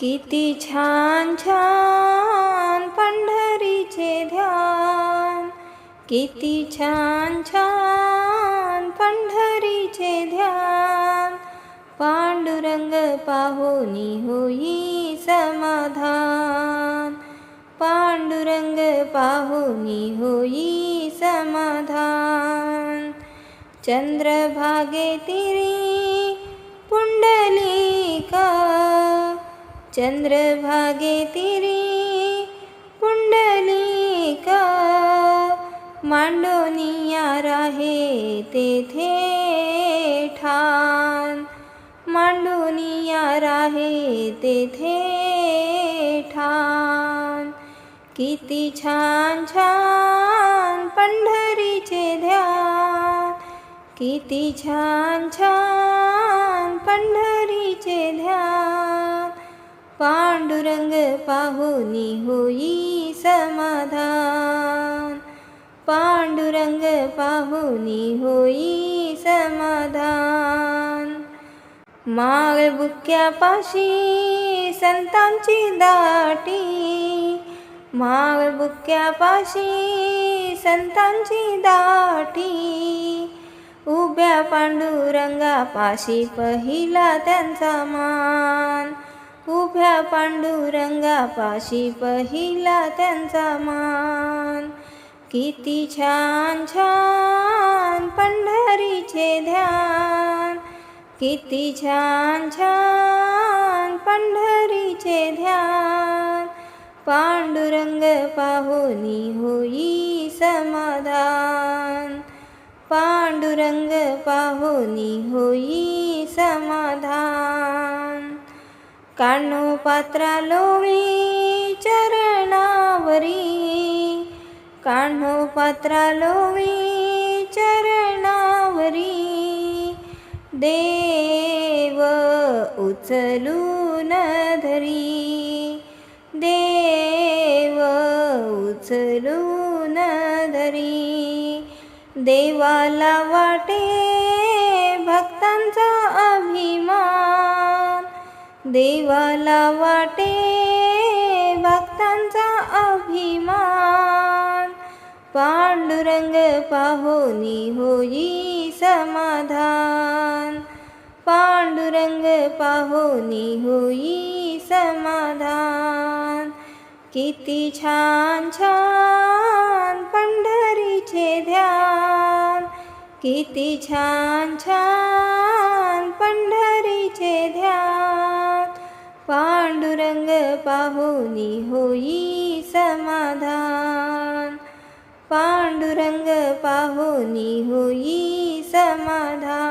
किती छान छान पंढरीचे ध्यान, किती छान छान पंढरीचे ध्यान. पांडुरंग पाहुनी होई समाधान, पांडुरंग पाहुनी होई समाधान. चंद्रभागे तीरी पुंडलिका, चंद्रभागे तीरी पुंडलिका. मांडोनिया राहे तेथे ठाण, मांडोनिया राहे तेथे ठाण. किती छान छान पंढरीचे ध्यान, किती छान छान पंढरीचे ध्यान. पांडुरंग पाहुनी होई समाधान, पांडुरंग पाहुनी होई समाधान. माळबुक्यापाशी संतांची दाटी, माळबुक्यापाशी संतांची दाटी. उभ्या पांडुरंगापाशी पहिला त्यांचा मान, उभ्या पांडुरंगापाशी पहिला त्यांचा मान. किती छान छान पंढरीचे ध्यान, किती छान छान पंढरीचे ध्यान. पांडुरंग पाहुनी होई समाधान, पांडुरंग पाहुनी होई समाधान. कान्होपात्रा लोवी चरणावरी, कान्होपात्रा लोवी चरणावरी. देव उचलून धरी, देव उचलून धरी. देवाला वाटे भक्तांचा अभिमान, देवाला वाटे भक्तांचा अभिमान. पांडुरंग पाहुनी होई समाधान, पांडुरंग पाहुनी होई समाधान. किती छान छान पंढरीचे ध्यान, किती छान छान पंढरीचे ध्यान. पांडुरंग पाहुनी होई समाधान, पांडुरंग पाहुनी होई समाधान.